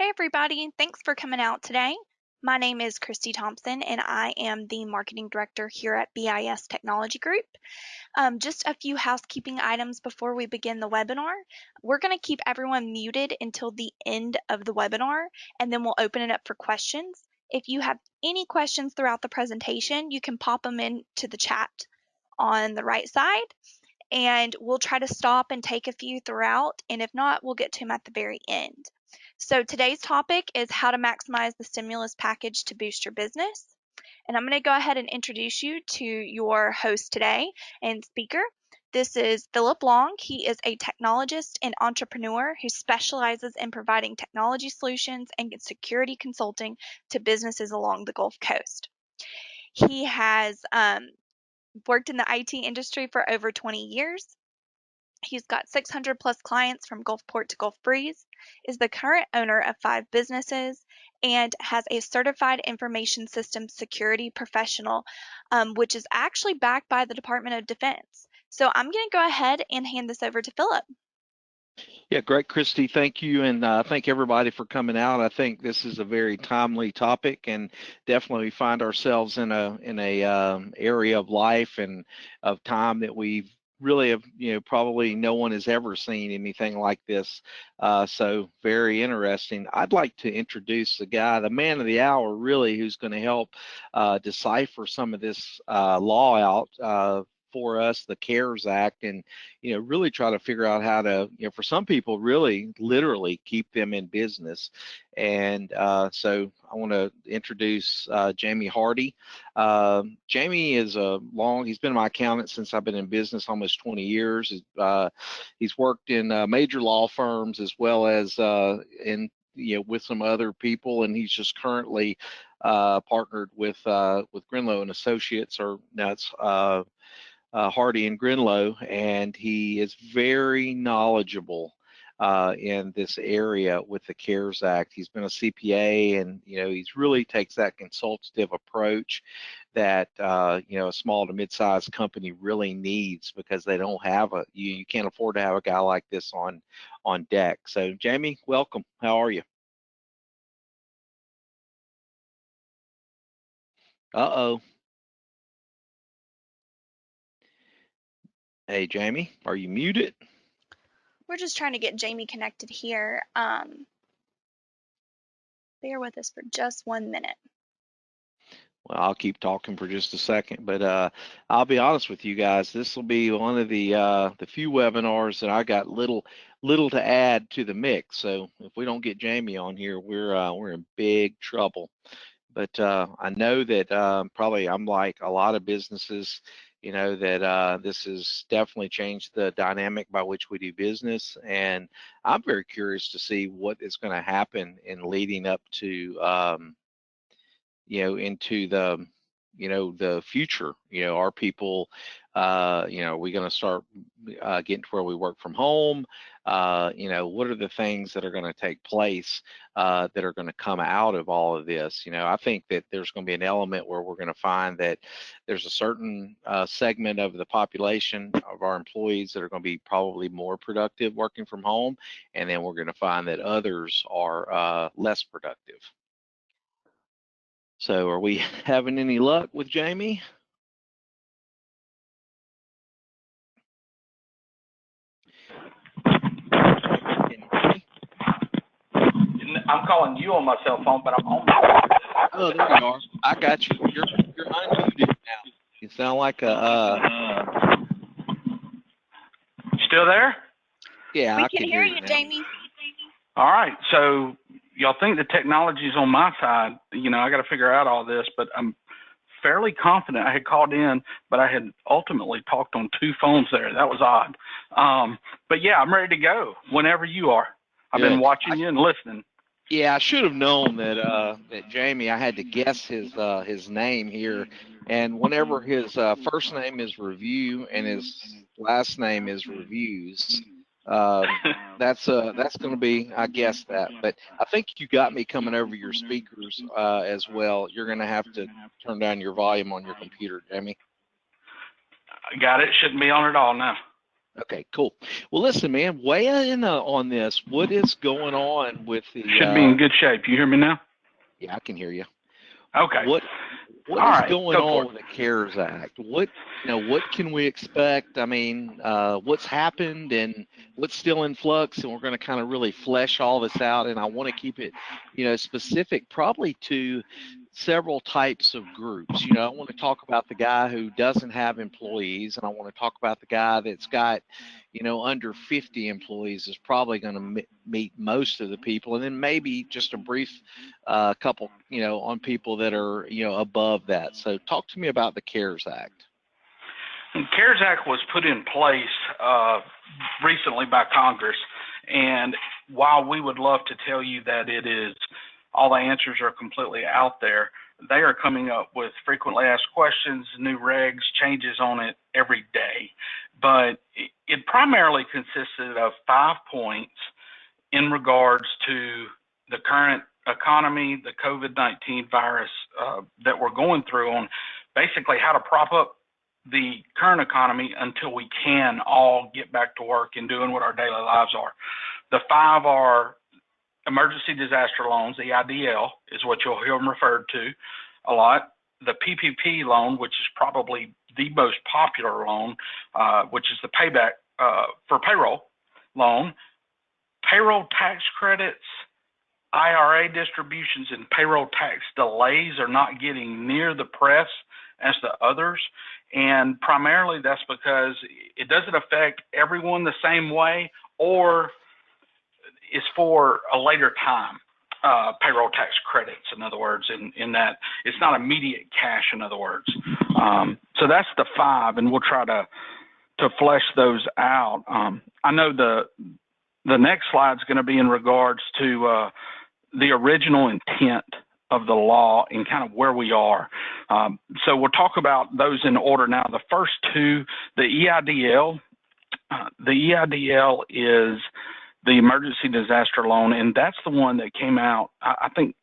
Hey everybody, thanks for coming out today. My name is Christy Thompson and I am the Marketing Director here at BIS Technology Group. Just a few housekeeping items before we begin the webinar. We're going to keep everyone muted until the end of the webinar and then we'll open it up for questions. If you have any questions throughout the presentation, you can pop them into the chat on the right side and we'll try to stop and take a few throughout, and if not, we'll get to them at the very end. So today's topic is how to maximize the stimulus package to boost your business. And I'm going to go ahead and introduce you to your host today and speaker. This is Phillip Long. He is a technologist and entrepreneur who specializes in providing technology solutions and security consulting to businesses along the Gulf Coast. He has worked in the IT industry for over 20 years. He's got 600 plus clients from Gulfport to Gulf Breeze, is the current owner of 5 businesses, and has a certified information systems security professional, which is actually backed by the Department of Defense. So I'm going to go ahead and hand this over to Phillip. Yeah, great, Christy. Thank you, and thank everybody for coming out. I think this is a very timely topic, and definitely we find ourselves in a area of life and of time that we've really have, probably no one has ever seen anything like this. So very interesting. I'd like to introduce the guy, the man of the hour, really, who's going to help decipher some of this law out for us, the CARES Act, and really try to figure out how to, for some people, really literally keep them in business. And so I want to introduce Jamie Hardy. Jamie is he's been my accountant since I've been in business almost 20 years. He's worked in major law firms as well as with some other people, and he's just currently partnered with Gruenloh Associates, or now it's Hardy and Gruenloh, and he is very knowledgeable in this area with the CARES Act. He's been a CPA, and he's really takes that consultative approach that a small to mid-sized company really needs, because they don't have you can't afford to have a guy like this on deck. So Jamie, welcome. How are you? Uh-oh. Hey, Jamie, are you muted? We're just trying to get Jamie connected here. Bear with us for just 1 minute. Well, I'll keep talking for just a second, but I'll be honest with you guys. This will be one of the few webinars that I got little to add to the mix. So if we don't get Jamie on here, we're in big trouble. But I know that probably I'm like a lot of businesses, that this has definitely changed the dynamic by which we do business, and I'm very curious to see what is going to happen in leading up to into the future. Are people are we going to start getting to where we work from home? What are the things that are going to take place that are going to come out of all of this? I think that there's going to be an element where we're going to find that there's a certain segment of the population of our employees that are going to be probably more productive working from home, and then we're going to find that others are less productive. So are we having any luck with Jamie? I'm calling you on my cell phone, but I'm on. Oh, there you are. I got you. You're unmuted now. You sound like a. Still there? Yeah, I can hear you, Jamie. All right. So y'all think the technology's on my side? I got to figure out all this, but I'm fairly confident I had called in, but I had ultimately talked on 2 phones there. That was odd. But yeah, I'm ready to go whenever you are. I've been watching you and listening. Yeah, I should have known that that Jamie. I had to guess his name here, and whenever his first name is Review and his last name is Reviews, that's going to be, I guess that. But I think you got me coming over your speakers as well. You're going to have to turn down your volume on your computer, Jamie. I got it. Shouldn't be on at all now. Okay, cool. Well, listen, man, weigh in on this. What is going on with the? Should be in good shape. You hear me now? Yeah, I can hear you. Okay. What All is right. going Go for on it. with the CARES Act? What can we expect? I mean, what's happened and what's still in flux, and we're going to kind of really flesh all this out. And I want to keep it, specific, probably to several types of groups. I want to talk about the guy who doesn't have employees, and I want to talk about the guy that's got, under 50 employees is probably going to meet most of the people, and then maybe just a brief couple, on people that are, above that. So talk to me about the CARES Act. The CARES Act was put in place recently by Congress, and while we would love to tell you that it is all the answers are completely out there, they are coming up with frequently asked questions, new regs, changes on it every day. But it primarily consisted of 5 points in regards to the current economy, the COVID-19 virus that we're going through, on basically how to prop up the current economy until we can all get back to work and doing what our daily lives are. The 5 are emergency disaster loans, the EIDL is what you'll hear them referred to a lot. The PPP loan, which is probably the most popular loan, which is the payback for payroll loan. Payroll tax credits, IRA distributions, and payroll tax delays are not getting near the press as the others. And primarily that's because it doesn't affect everyone the same way, or is for a later time. Payroll tax credits, in other words, in that it's not immediate cash, in other words. So that's the 5, and we'll try to flesh those out. I know the next slide is going to be in regards to the original intent of the law and kind of where we are. So we'll talk about those in order now. The first 2, the EIDL. The EIDL is the emergency disaster loan, and that's the one that came out, I think,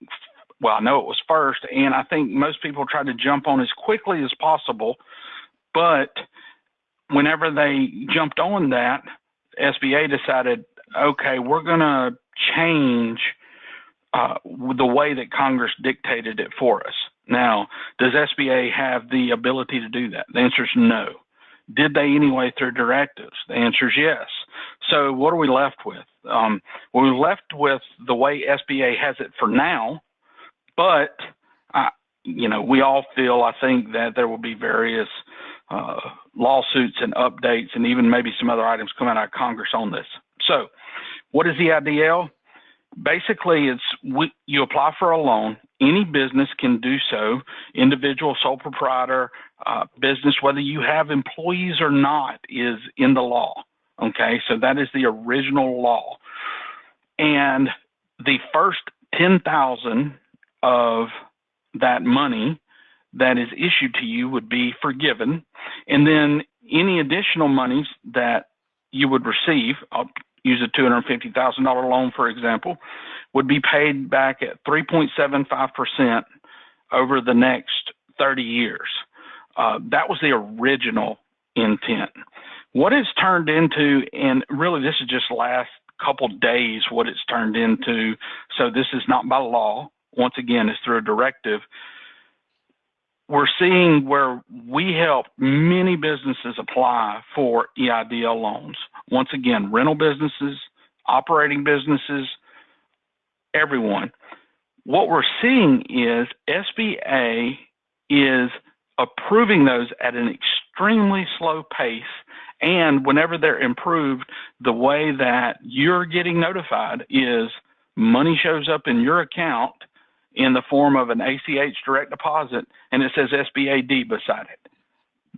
well, I know it was first, and I think most people tried to jump on as quickly as possible, but whenever they jumped on that, SBA decided, okay, we're going to change the way that Congress dictated it for us. Now, does SBA have the ability to do that? The answer is no. Did they anyway through directives? The answer is yes. So what are we left with? We're left with the way SBA has it for now, but we all feel, I think, that there will be various lawsuits and updates and even maybe some other items coming out of Congress on this. So what is the EIDL? Basically, you apply for a loan. Any business can do so, individual, sole proprietor, business, whether you have employees or not, is in the law. Okay, so that is the original law. And the first $10,000 of that money that is issued to you would be forgiven. And then any additional monies that you would receive, I'll use a $250,000 loan, for example, would be paid back at 3.75% over the next 30 years. That was the original intent. What it's turned into, and really this is just last couple days what it's turned into, so this is not by law, once again, it's through a directive. We're seeing where we help many businesses apply for EIDL loans. Once again, rental businesses, operating businesses, everyone. What we're seeing is SBA is approving those at an extremely slow pace, and whenever they're improved, the way that you're getting notified is money shows up in your account in the form of an ACH direct deposit, and it says SBAD beside it.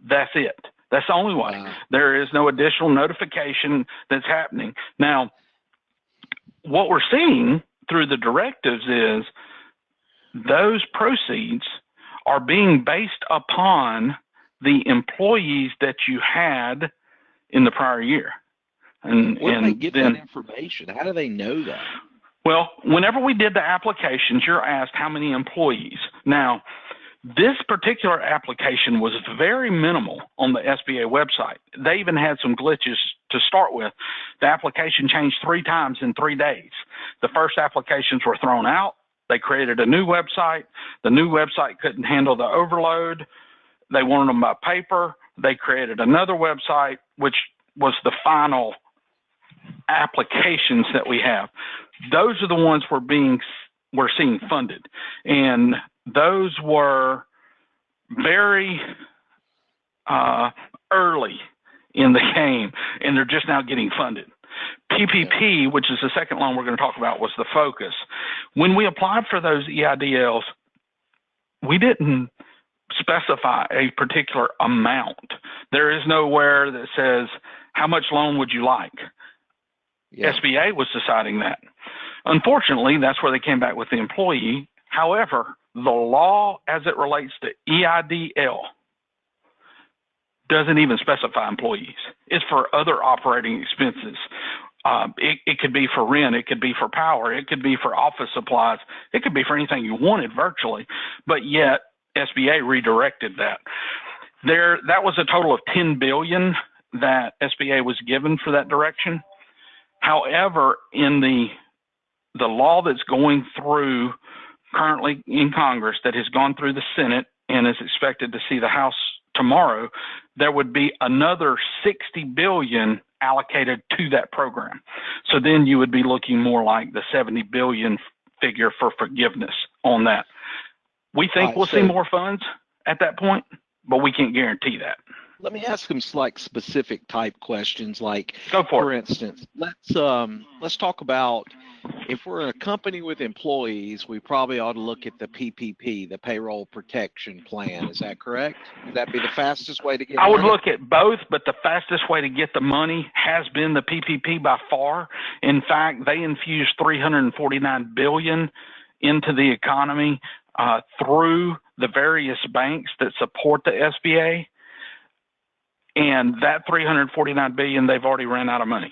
That's it. That's the only way. Wow. There is no additional notification that's happening. Now, what we're seeing through the directives is those proceeds are being based upon the employees that you had in the prior year. And where do they get that information? How do they know that? Well, whenever we did the applications, you're asked how many employees. Now, This particular application was very minimal on the SBA website. They even had some glitches to start with. The application changed 3 times in 3 days. The first applications were thrown out. They created a new website. The new website couldn't handle the overload. They wanted them by paper. They created another website, which was the final applications that we have. Those are the ones we're seeing funded. And those were very early in the game, and they're just now getting funded. PPP, which is the second loan we're going to talk about, was the focus. When we applied for those EIDLs, we didn't specify a particular amount. There is nowhere that says, how much loan would you like? Yeah. SBA was deciding that. Unfortunately, that's where they came back with the employee. However, the law as it relates to EIDL doesn't even specify employees. It's for other operating expenses. It could be for rent. It could be for power. It could be for office supplies. It could be for anything you wanted virtually, but yet SBA redirected that. That was a total of $10 billion that SBA was given for that direction. However, in the law that's going through currently in Congress, that has gone through the Senate and is expected to see the House tomorrow, there would be another $60 billion allocated to that program. So then you would be looking more like the $70 billion figure for forgiveness on that. We think we'll see more funds at that point, but we can't guarantee that. Let me ask some like specific type questions. Like, go for instance, let's talk about, if we're a company with employees, we probably ought to look at the PPP, the payroll protection plan. Is that correct? Would that be the fastest way to get? I would look at both, but the fastest way to get the money has been the PPP by far. In fact, they infused $349 billion into the economy through the various banks that support the SBA. And that $349 billion, they've already ran out of money.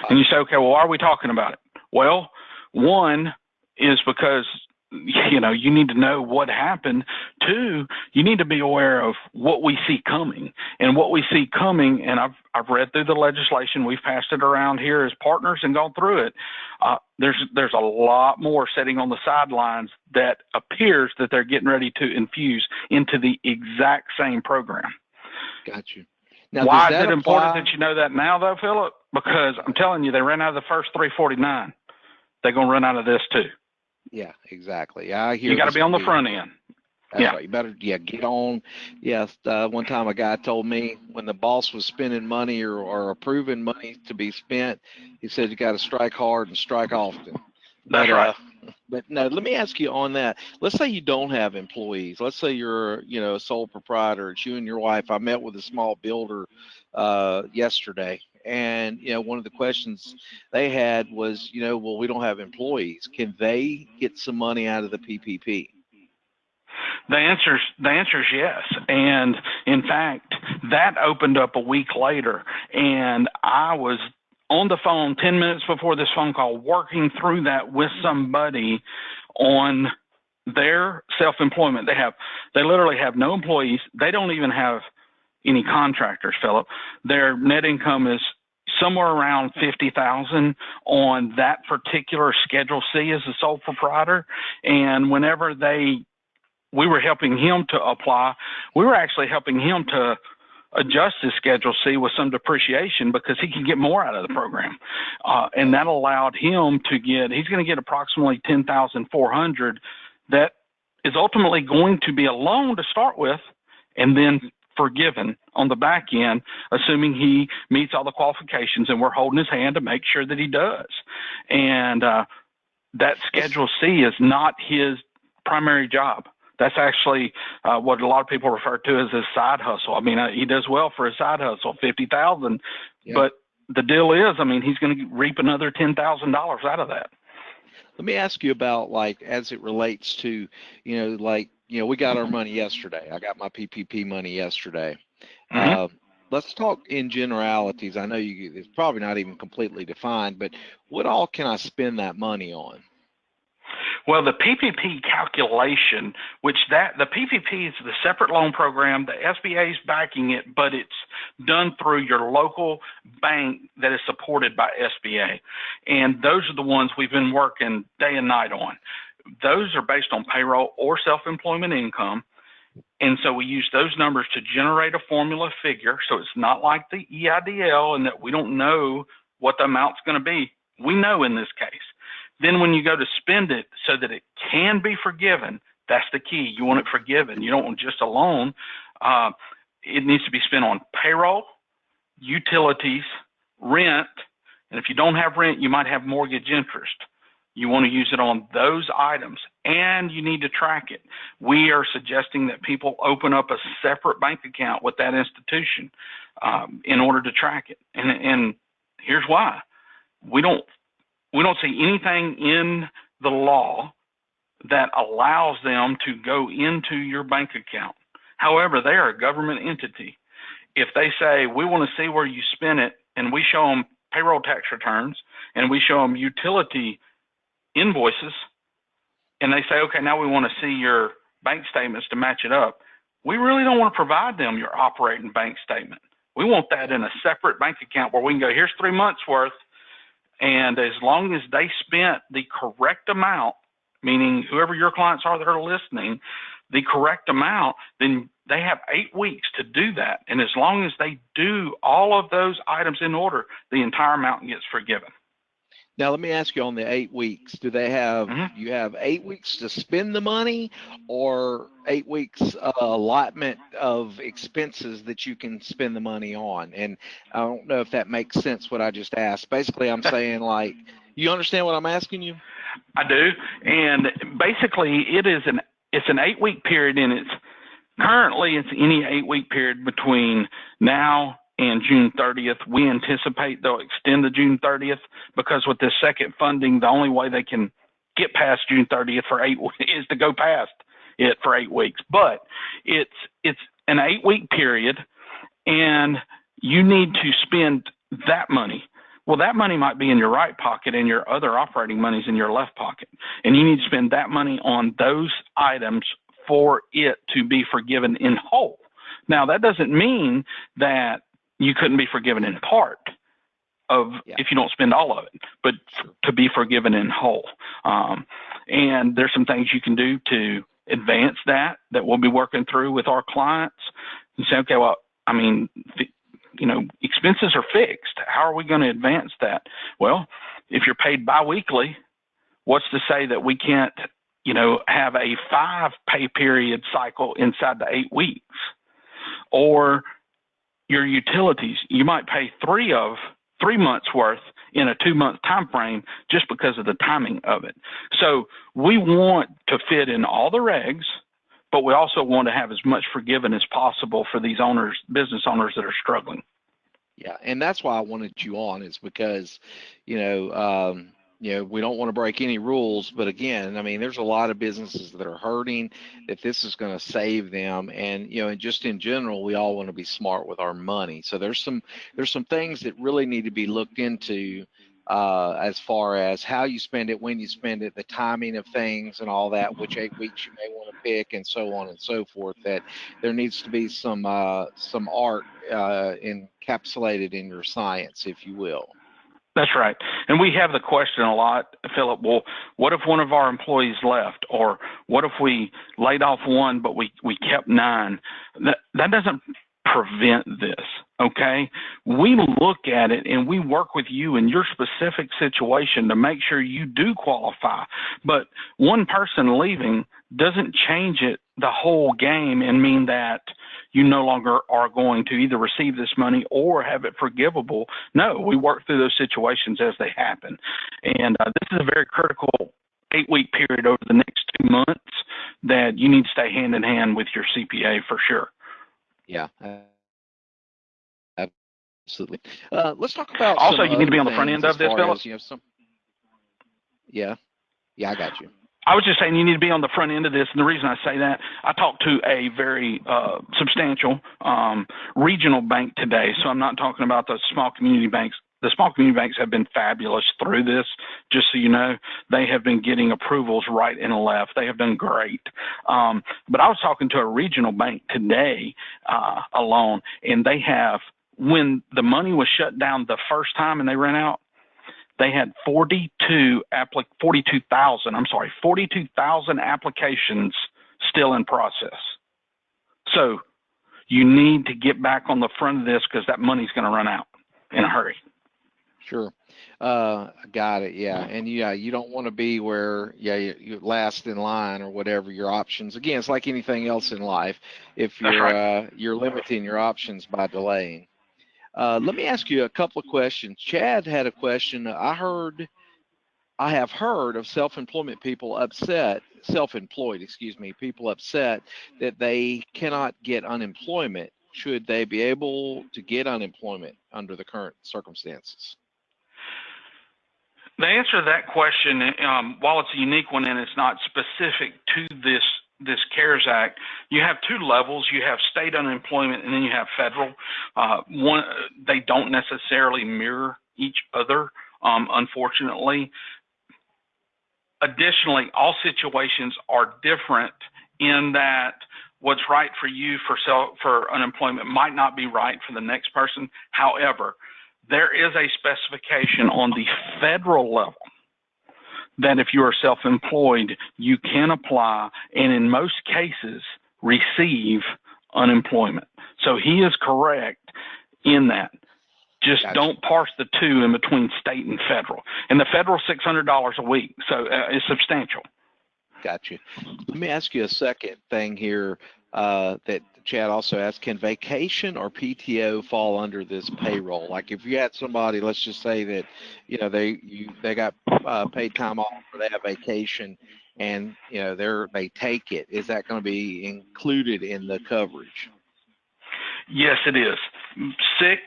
And you say, okay, well, why are we talking about it? Well, one is because, you need to know what happened. Two, you need to be aware of what we see coming. And what we see coming, and I've read through the legislation, we've passed it around here as partners and gone through it. There's a lot more sitting on the sidelines that appears that they're getting ready to infuse into the exact same program. Got you. Now, why is it important that you know that now, though, Philip? Because I'm telling you, they ran out of the first 349. They're going to run out of this too. Yeah, exactly. I hear. You got to be on the front end. That's right. You better, get on. Yes. One time a guy told me when the boss was spending money or approving money to be spent, he said you got to strike hard and strike often. That's right. But no, let me ask you on that. Let's say you don't have employees. Let's say you're, a sole proprietor. It's you and your wife. I met with a small builder yesterday, and one of the questions they had was, well, we don't have employees. Can they get some money out of the PPP? The answer's yes. And in fact, that opened up a week later, and I was on the phone 10 minutes before this phone call, working through that with somebody on their self-employment. They literally have no employees. They don't even have any contractors, Philip. Their net income is somewhere around $50,000 on that particular Schedule C as a sole proprietor. And whenever we were helping him to apply, we were actually helping him to adjust his Schedule C with some depreciation because he can get more out of the program. And that allowed him he's going to get approximately $10,400 that is ultimately going to be a loan to start with and then forgiven on the back end, assuming he meets all the qualifications, and we're holding his hand to make sure that he does. And that Schedule C is not his primary job. That's actually what a lot of people refer to as his side hustle. I mean, he does well for his side hustle, $50,000. Yeah. But the deal is, he's going to reap another $10,000 out of that. Let me ask you about, as it relates to, we got our money yesterday. I got my PPP money yesterday. Mm-hmm. Let's talk in generalities. I know it's probably not even completely defined, but what all can I spend that money on? Well, the PPP calculation, which the PPP is the separate loan program, the SBA is backing it, but it's done through your local bank that is supported by SBA. And those are the ones we've been working day and night on. Those are based on payroll or self-employment income. And so we use those numbers to generate a formula figure. So it's not like the EIDL in that we don't know what the amount's going to be. We know in this case. Then when you go to spend it so that it can be forgiven, that's the key. You want it forgiven. You don't want just a loan. It needs to be spent on payroll, utilities, rent, and if you don't have rent, you might have mortgage interest. You want to use it on those items, and you need to track it. We are suggesting that people open up a separate bank account with that institution in order to track it. And here's why. We don't see anything in the law that allows them to go into your bank account. However, they are a government entity. If they say, we want to see where you spent it, and we show them payroll tax returns, and we show them utility invoices, and they say, okay, now we want to see your bank statements to match it up, we really don't want to provide them your operating bank statement. We want that in a separate bank account where we can go, here's 3 months worth, and as long as they spent the correct amount, meaning whoever your clients are that are listening, the correct amount, then they have 8 weeks to do that. And as long as they do all of those items in order, the entire amount gets forgiven. Now, let me ask you on the 8 weeks, do they have, you have 8 weeks to spend the money, or 8 weeks allotment of expenses that you can spend the money on? And I don't know if that makes sense what I just asked. Basically, I'm saying, like, you understand what I'm asking you? I do. And basically it's an 8 week period, and currently it's any 8 week period between now and June 30th. We anticipate they'll extend to June 30th because with this second funding, the only way they can get past June 30th for 8 weeks is to go past it for 8 weeks. But it's an 8 week period, and you need to spend that money. Well, that money might be in your right pocket and your other operating money's in your left pocket. And you need to spend that money on those items for it to be forgiven in whole. Now, that doesn't mean that you couldn't be forgiven in part of if you don't spend all of it, but to be forgiven in whole. And there's some things you can do to advance that we'll be working through with our clients and say, okay, well, I mean, expenses are fixed. How are we going to advance that? Well, if you're paid biweekly, what's to say that we can't, have a 5 pay period cycle inside the 8 weeks? Or your utilities, you might pay 3 months worth in a 2 month time frame just because of the timing of it. So we want to fit in all the regs, but we also want to have as much forgiven as possible for these owners, business owners that are struggling. Yeah, and that's why I wanted you on, is because, we don't want to break any rules, but again, I mean, there's a lot of businesses that are hurting, that this is going to save them, and and just in general, we all want to be smart with our money. So there's some things that really need to be looked into as far as how you spend it, when you spend it, the timing of things, and all that, which 8 weeks you may want to pick, and so on and so forth. That there needs to be some art encapsulated in your science, if you will. That's right. And we have the question a lot, Philip, well, what if one of our employees left? Or what if we laid off one, but we kept 9? That doesn't prevent this, okay? We look at it and we work with you in your specific situation to make sure you do qualify. But one person leaving doesn't change it the whole game and mean that you no longer are going to either receive this money or have it forgivable. No, we work through those situations as they happen. And this is a very critical 8 week period over the next 2 months that you need to stay hand in hand with your CPA for sure. Yeah, absolutely. Let's talk about also, you need to be on the front end of this, Philip. Yeah, I got you. I was just saying you need to be on the front end of this, and the reason I say that, I talked to a very substantial regional bank today, so I'm not talking about the small community banks. the small community banks have been fabulous through this. Just so you know, they have been getting approvals right and left. They have done great. But I was talking to a regional bank today alone, and they have, when the money was shut down the first time and they ran out, they had 42,000 applications still in process. So you need to get back on the front of this because that money's going to run out in a hurry. Sure. Got it. Yeah. And you don't want to be where, you're last in line or whatever your options. Again, it's like anything else in life. If you're, right, you're limiting your options by delaying. Let me ask you a couple of questions. Chad had a question. I have heard of self-employed people upset that they cannot get unemployment. Should they be able to get unemployment under the current circumstances? The answer to that question, while it's a unique one and it's not specific to this CARES Act, you have two levels. You have state unemployment and then you have federal. One, they don't necessarily mirror each other, unfortunately. Additionally, all situations are different in that what's right for you for unemployment might not be right for the next person. However, there is a specification on the federal level that if you are self-employed, you can apply and in most cases receive unemployment. So he is correct in that. Just Gotcha. Don't parse the two in between state and federal. And the federal $600 a week, so it's substantial. Gotcha. Let me ask you a second thing here that Chad also asked. Can vacation or PTO fall under this payroll? Like if you had somebody, let's just say that they got paid time off or they have vacation and they take it. Is that going to be included in the coverage? Yes, it is. Sick,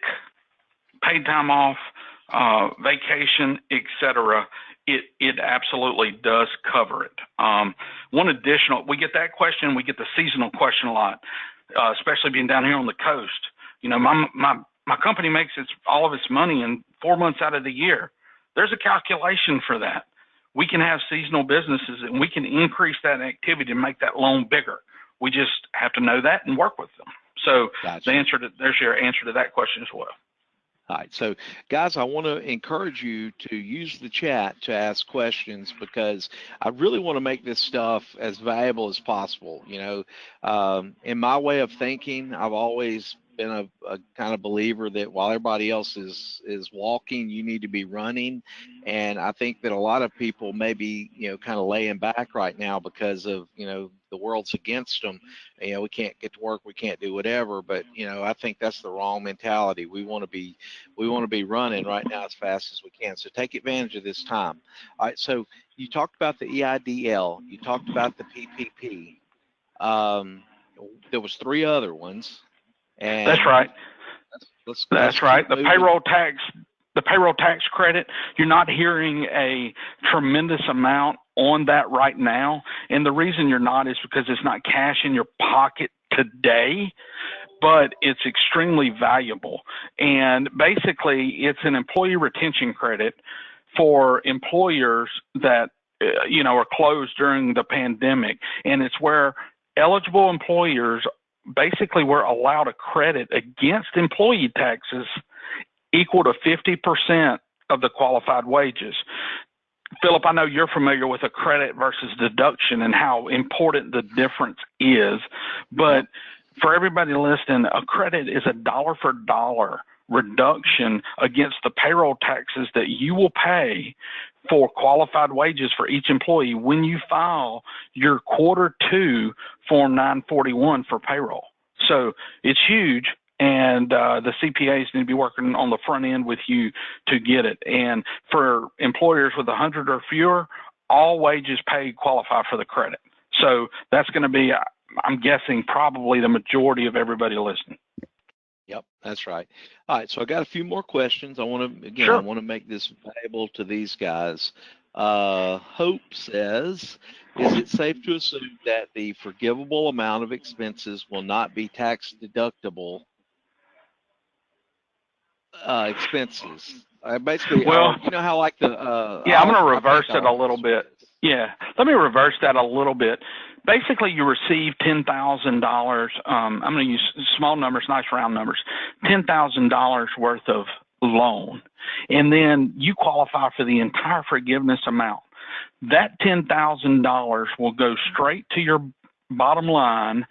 paid time off, vacation, etc. It absolutely does cover it. One additional, we get that question, we get the seasonal question a lot, especially being down here on the coast. My company makes all of its money in 4 months out of the year. There's a calculation for that. We can have seasonal businesses and we can increase that activity to make that loan bigger. We just have to know that and work with them. So Gotcha. There's your answer to that question as well. All right, so guys, I want to encourage you to use the chat to ask questions because I really want to make this stuff as valuable as possible. In my way of thinking, I've always been a kind of believer that while everybody else is walking, you need to be running. And I think that a lot of people may be, kind of laying back right now because of, the world's against them. We can't get to work, we can't do whatever. But, I think that's the wrong mentality. We want to be running right now as fast as we can. So take advantage of this time. All right. So you talked about the EIDL, you talked about the PPP. There was 3 other ones. And that's right. That's right. The payroll tax credit, you're not hearing a tremendous amount on that right now. And the reason you're not is because it's not cash in your pocket today, but it's extremely valuable. And basically, it's an employee retention credit for employers that, are closed during the pandemic. And it's where eligible employers basically were allowed a credit against employee taxes equal to 50% of the qualified wages. Philip, I know you're familiar with a credit versus deduction and how important the difference is, but for everybody listening, a credit is a dollar for dollar reduction against the payroll taxes that you will pay for qualified wages for each employee when you file your Q2 Form 941 for payroll. So it's huge, and the CPAs need to be working on the front end with you to get it. And for employers with 100 or fewer, all wages paid qualify for the credit. So that's going to be, I'm guessing, probably the majority of everybody listening. Yep, that's right. All right, so I got a few more questions. I want to make this valuable to these guys. Hope says, is it safe to assume that the forgivable amount of expenses will not be tax deductible expenses? Basically, Well, you know how like the yeah, I'm going to I reverse think it a little bit. Yeah, let me reverse that a little bit. Basically, you receive $10,000. I'm going to use small numbers, nice round numbers. $10,000 worth of loan, and then you qualify for the entire forgiveness amount. That $10,000 will go straight to your bottom line,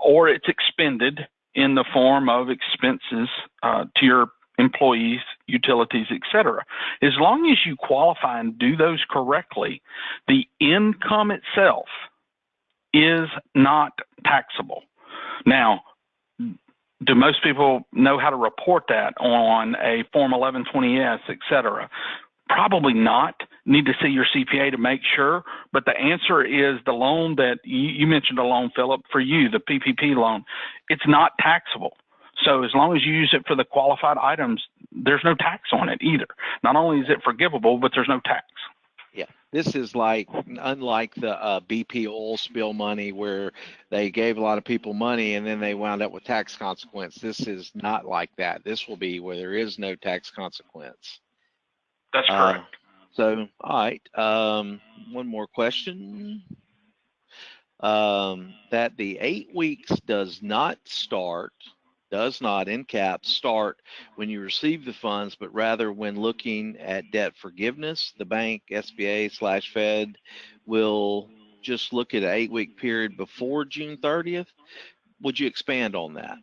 or it's expended in the form of expenses to your employees, utilities, etc. As long as you qualify and do those correctly, the income itself is not taxable. Now, do most people know how to report that on a Form 1120-S, etc.? Probably not. Need to see your CPA to make sure. But the answer is the loan that you mentioned, a loan, Philip, for you, the PPP loan, it's not taxable. So as long as you use it for the qualified items, there's no tax on it either. Not only is it forgivable, but there's no tax. Yeah, this is like, unlike the BP oil spill money where they gave a lot of people money and then they wound up with tax consequence. This is not like that. This will be where there is no tax consequence. That's correct. So, all right, one more question. That the 8 weeks does not, in caps, start when you receive the funds, but rather when looking at debt forgiveness. The bank, SBA/Fed will just look at an 8-week period before June 30th. Would you expand on that?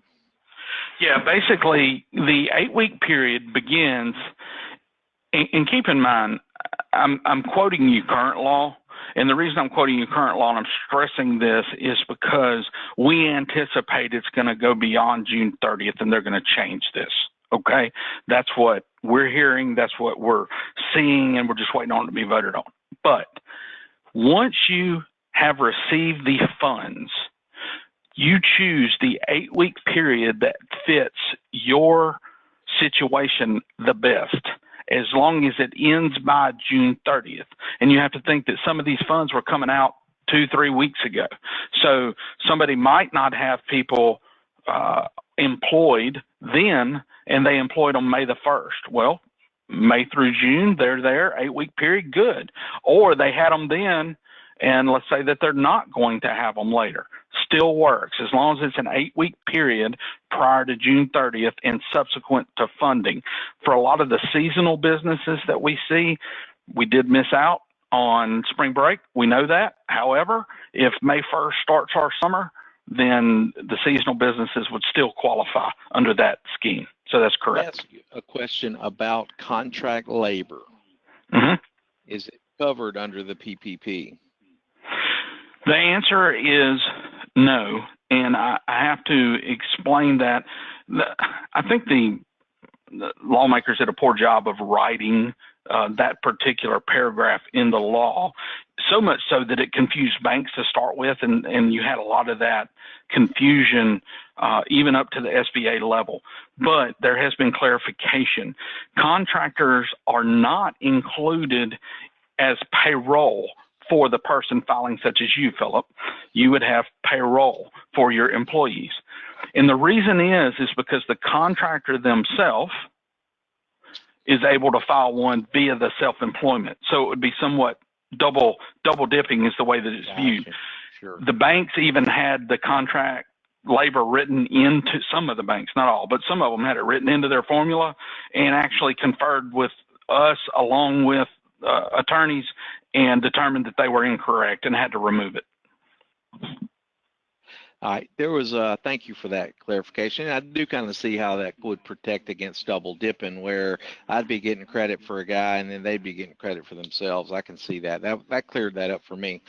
Yeah, basically the 8-week period begins, and keep in mind, I'm quoting you current law. And the reason I'm quoting you current law and I'm stressing this is because we anticipate it's going to go beyond June 30th and they're going to change this. Okay? That's what we're hearing. That's what we're seeing, and we're just waiting on it to be voted on. But once you have received the funds, you choose the 8-week period that fits your situation the best, as long as it ends by June 30th. And you have to think that some of these funds were coming out 2-3 weeks ago. So somebody might not have people employed then, and they employed on May the 1st. Well, May through June, they're there, 8-week period, good. Or they had them then, and let's say that they're not going to have them later. Still works, as long as it's an 8-week period prior to June 30th and subsequent to funding. For a lot of the seasonal businesses that we see, we did miss out on spring break. We know that. However, if May 1st starts our summer, then the seasonal businesses would still qualify under that scheme. So that's correct. Let me ask you a question about contract labor. Mm-hmm. Is it covered under the PPP? The answer is no, and I have to explain that. I think the lawmakers did a poor job of writing that particular paragraph in the law, so much so that it confused banks to start with, and you had a lot of that confusion even up to the SBA level. But there has been clarification. Contractors are not included as payroll for the person filing, such as you, Philip. You would have payroll for your employees. And the reason is because the contractor themselves is able to file one via the self-employment. So it would be somewhat double dipping is the way that it's viewed. Sure. The banks even had the contract labor written into, some of the banks, not all, but some of them had it written into their formula and actually conferred with us along with attorneys and determined that they were incorrect and had to remove it. All right, there was thank you for that clarification. I do kind of see how that would protect against double dipping, where I'd be getting credit for a guy and then they'd be getting credit for themselves. I can see that. That cleared that up for me.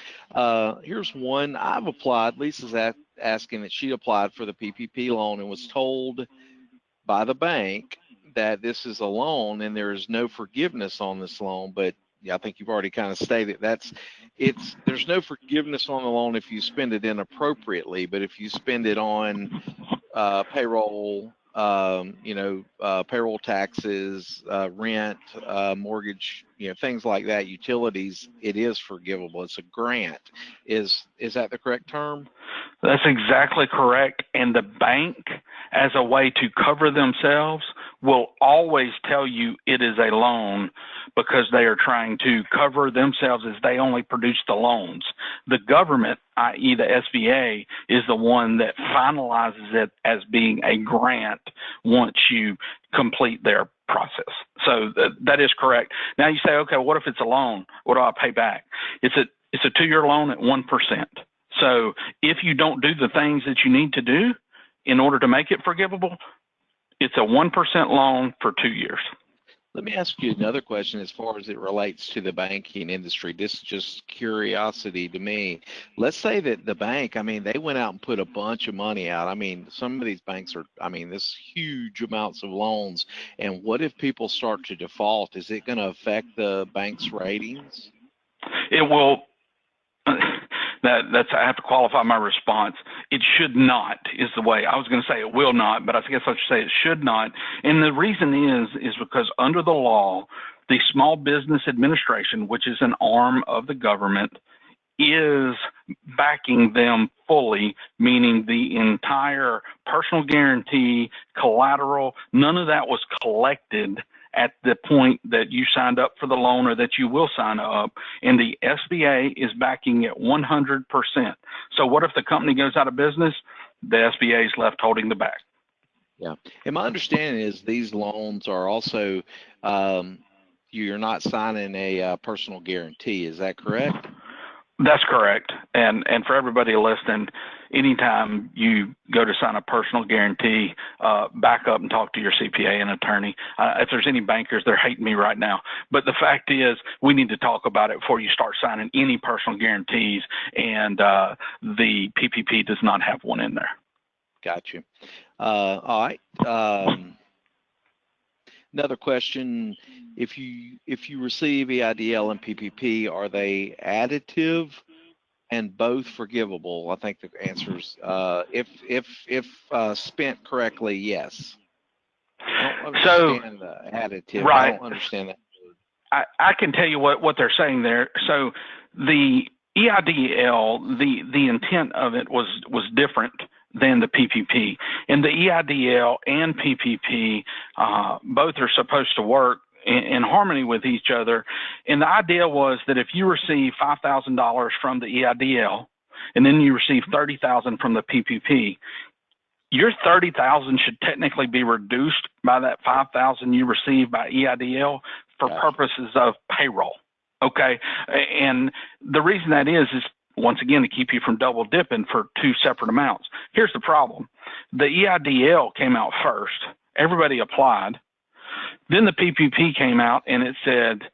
Here's one. I've applied. Lisa's asking that she applied for the PPP loan and was told by the bank that this is a loan and there is no forgiveness on this loan. But yeah, I think you've already kind of stated there's no forgiveness on the loan if you spend it inappropriately, but if you spend it on payroll, payroll taxes, rent, mortgage things like that, utilities, it is forgivable. It's a grant. Is that the correct term? That's exactly correct. And the bank, as a way to cover themselves, will always tell you it is a loan because they are trying to cover themselves as they only produce the loans. The government, i.e. the SBA, is the one that finalizes it as being a grant once you complete their process. So that is correct. Now you say, okay, what if it's a loan? What do I pay back? It's a 2-year loan at 1%. So if you don't do the things that you need to do in order to make it forgivable, it's a 1% loan for 2 years. Let me ask you another question as far as it relates to the banking industry. This is just curiosity to me. Let's say that the bank, they went out and put a bunch of money out. Some of these banks are, this huge amounts of loans. And what if people start to default? Is it going to affect the bank's ratings? It will. I have to qualify my response. It should not is the way. I was going to say it will not, but I guess I should say it should not. And the reason is because under the law, the Small Business Administration, which is an arm of the government, is backing them fully, meaning the entire personal guarantee, collateral, none of that was collected at the point that you signed up for the loan or that you will sign up, and the SBA is backing it 100%. So what if the company goes out of business? The SBA is left holding the bag. Yeah, and my understanding is these loans are also, you're not signing a personal guarantee. Is that correct? That's correct. And for everybody listening, anytime you go to sign a personal guarantee, back up and talk to your CPA and attorney. If there's any bankers, they're hating me right now. But the fact is, we need to talk about it before you start signing any personal guarantees, and the PPP does not have one in there. Got you. All right. Another question, if you receive EIDL and PPP, are they additive and both forgivable? I think the answer is if spent correctly, yes. I don't understand the additive. Right. I don't understand that. I can tell you what they're saying there. So the EIDL, the intent of it was different than the PPP. And the EIDL and PPP, both are supposed to work in harmony with each other. And the idea was that if you receive $5,000 from the EIDL, and then you receive $30,000 from the PPP, your $30,000 should technically be reduced by that $5,000 you receive by EIDL for purposes of payroll. Okay. And the reason that is once again, to keep you from double dipping for two separate amounts. Here's the problem. The EIDL came out first. Everybody applied. Then the PPP came out and it said,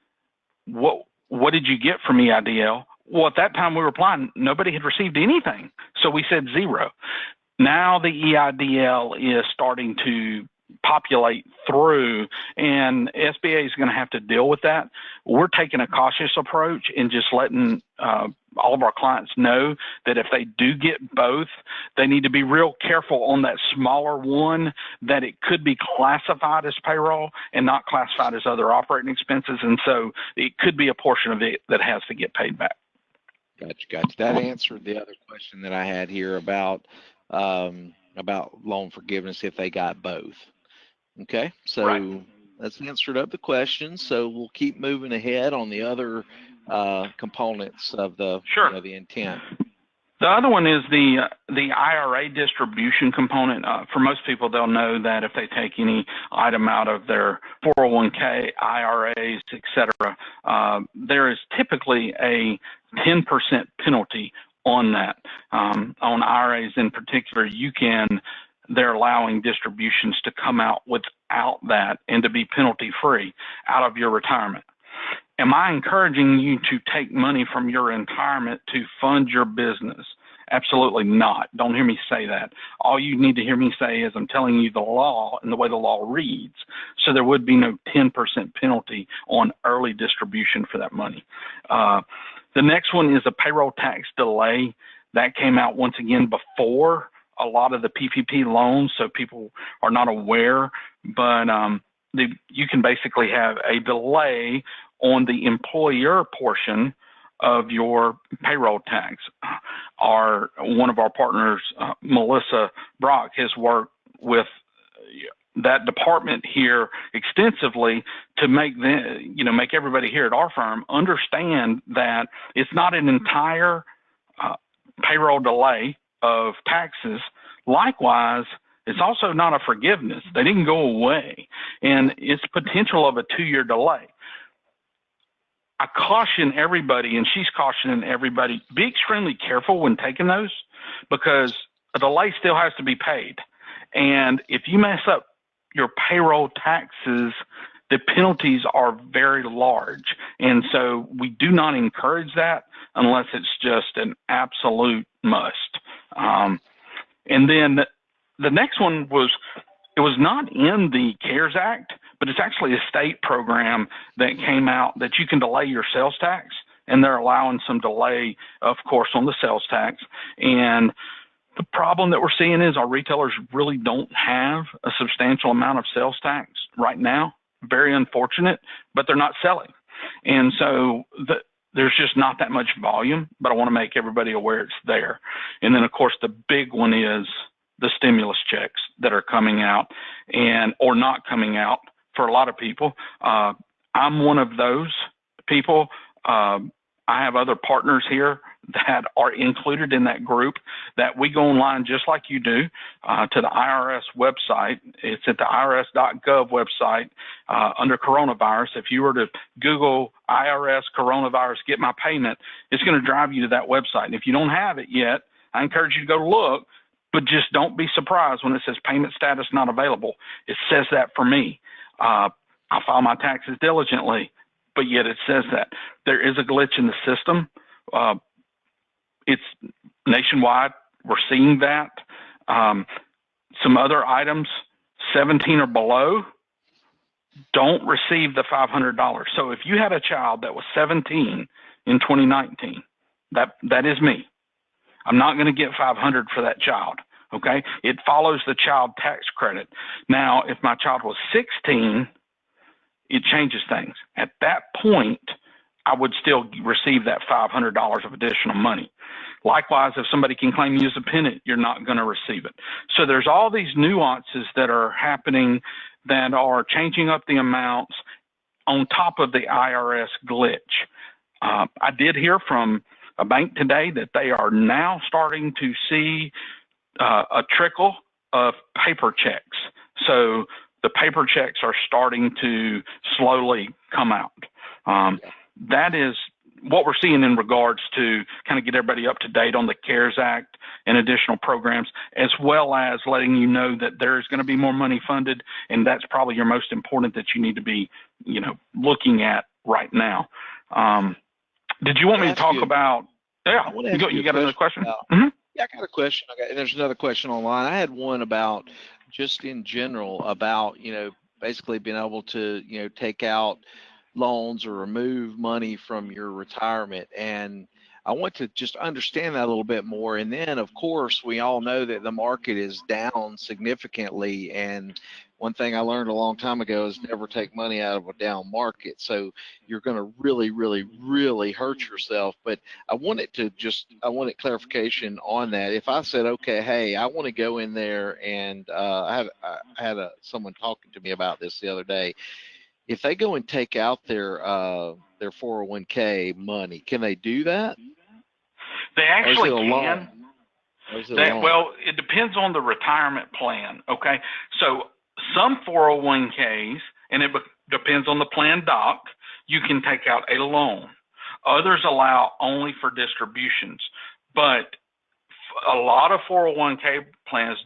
what did you get from EIDL? Well, at that time we were applying, nobody had received anything. So we said zero. Now the EIDL is starting to populate through, and SBA is going to have to deal with that. We're taking a cautious approach and just letting all of our clients know that if they do get both, they need to be real careful on that smaller one, that it could be classified as payroll and not classified as other operating expenses. And so it could be a portion of it that has to get paid back. Gotcha. That answered the other question that I had here about loan forgiveness if they got both. Okay, so that's answered up the question. So we'll keep moving ahead on the other components of the the intent. The other one is the IRA distribution component. For most people, they'll know that if they take any item out of their 401k, IRAs, etc., there is typically a 10% penalty on that. On IRAs in particular, they're allowing distributions to come out without that and to be penalty free out of your retirement. Am I encouraging you to take money from your retirement to fund your business? Absolutely not. Don't hear me say that. All you need to hear me say is I'm telling you the law and the way the law reads. So there would be no 10% penalty on early distribution for that money. The next one is a payroll tax delay. That came out once again before a lot of the PPP loans, so people are not aware, but you can basically have a delay on the employer portion of your payroll tax. One of our partners, Melissa Brock, has worked with that department here extensively to make make everybody here at our firm understand that it's not an entire payroll delay of taxes. Likewise, it's also not a forgiveness. They didn't go away, and it's potential of a 2-year delay. I caution everybody, and she's cautioning everybody, be extremely careful when taking those, because a delay still has to be paid. And if you mess up your payroll taxes, the penalties are very large. And so we do not encourage that unless it's just an absolute must. And then the next one it was not in the CARES Act, but it's actually a state program that came out that you can delay your sales tax, and they're allowing some delay, of course, on the sales tax. And the problem that we're seeing is our retailers really don't have a substantial amount of sales tax right now. Very unfortunate, but they're not selling. And so there's just not that much volume, but I want to make everybody aware it's there. And then, of course, the big one is the stimulus checks that are coming out or not coming out for a lot of people. I'm one of those people. I have other partners here that are included in that group that we go online just like you do to the IRS website. It's at the irs.gov website under coronavirus. If you were to Google IRS coronavirus get my payment, it's going to drive you to that website. And if you don't have it yet, I encourage you to go look, but just don't be surprised when it says payment status not available. It says that for me. I file my taxes diligently, but yet it says that. There is a glitch in the system. It's nationwide. We're seeing that. Some other items, 17 or below, don't receive the $500. So if you had a child that was 17 in 2019, that is me. I'm not going to get $500 for that child. Okay. It follows the child tax credit. Now, if my child was 16, it changes things. At that point, I would still receive that $500 of additional money. Likewise, if somebody can claim you as a dependent, you're not going to receive it. So there's all these nuances that are happening that are changing up the amounts on top of the IRS glitch. I did hear from a bank today that they are now starting to see a trickle of paper checks. So the paper checks are starting to slowly come out. That is what we're seeing in regards to kind of get everybody up to date on the CARES Act and additional programs, as well as letting you know that there is going to be more money funded, and that's probably your most important that you need to be, looking at right now. Did you want me to talk about? Yeah, you got another question? Yeah, I got a question. And there's another question online. I had one about just in general about, basically being able to, take out loans or remove money from your retirement. And I want to just understand that a little bit more. And then, of course, we all know that the market is down significantly. And one thing I learned a long time ago is never take money out of a down market. So you're going to really, really, really hurt yourself. But I wanted clarification on that. If I said, okay, hey, I want to go in there, and I had someone talking to me about this the other day. If they go and take out their 401k money, can they do that? They actually can. Well, it depends on the retirement plan. Okay, so some 401ks, and it depends on the plan doc, you can take out a loan. Others allow only for distributions, but a lot of 401k plans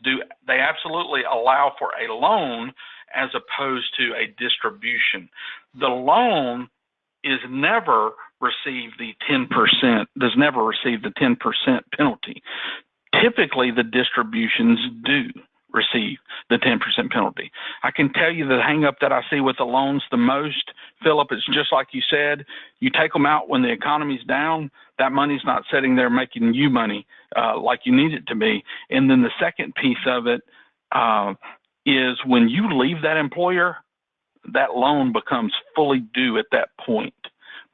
they absolutely allow for a loan as opposed to a distribution. The loan does never receive the 10% penalty. Typically, the distributions do receive the 10% penalty. I can tell you the hang up that I see with the loans the most, Philip, is just like you said, you take them out when the economy's down, that money's not sitting there making you money like you need it to be. And then the second piece of it is when you leave that employer, that loan becomes fully due at that point.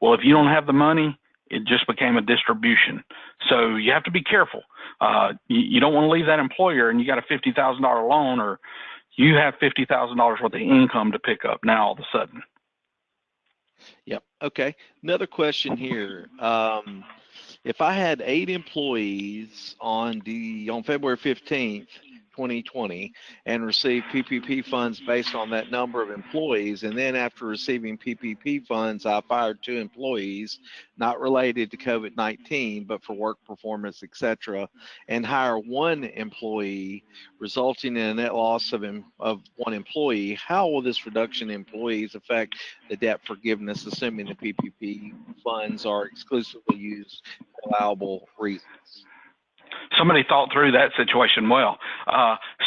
Well, if you don't have the money, it just became a distribution. So you have to be careful. You don't want to leave that employer and you got a $50,000 loan, or you have $50,000 worth of income to pick up now all of a sudden. Yep. Okay. Another question here. If I had 8 employees on February 15th, 2020, and received PPP funds based on that number of employees, and then after receiving PPP funds, I fired 2 employees, not related to COVID-19, but for work performance, etc., and hire 1 employee, resulting in a net loss of 1 employee, how will this reduction in employees affect the debt forgiveness, assuming the PPP funds are exclusively used for allowable reasons? Somebody thought through that situation well.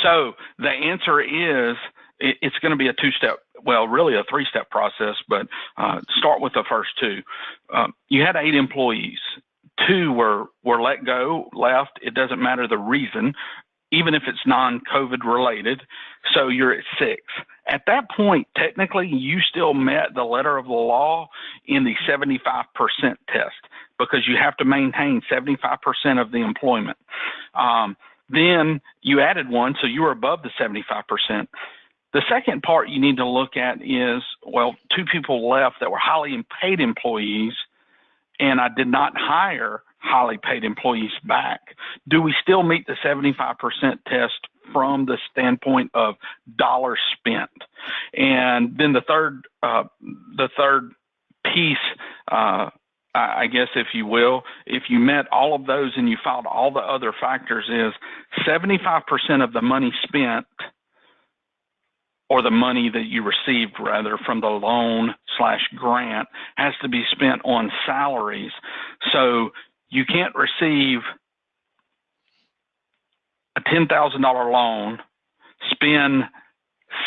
So the answer is it's going to be a 2-step, well, really a 3-step process, but start with the first 2. You had 8 employees. 2 were let go, left. It doesn't matter the reason, even if it's non-COVID related. So you're at 6. At that point, technically, you still met the letter of the law in the 75% test, because you have to maintain 75% of the employment. Then you added 1, so you were above the 75%. The second part you need to look at is, well, 2 people left that were highly paid employees, and I did not hire highly paid employees back. Do we still meet the 75% test from the standpoint of dollars spent? And then the third piece, I guess, if you will, if you met all of those and you filed all the other factors, is 75% of the money spent, or the money that you received rather from the loan/grant, has to be spent on salaries. So you can't receive a $10,000 loan, spend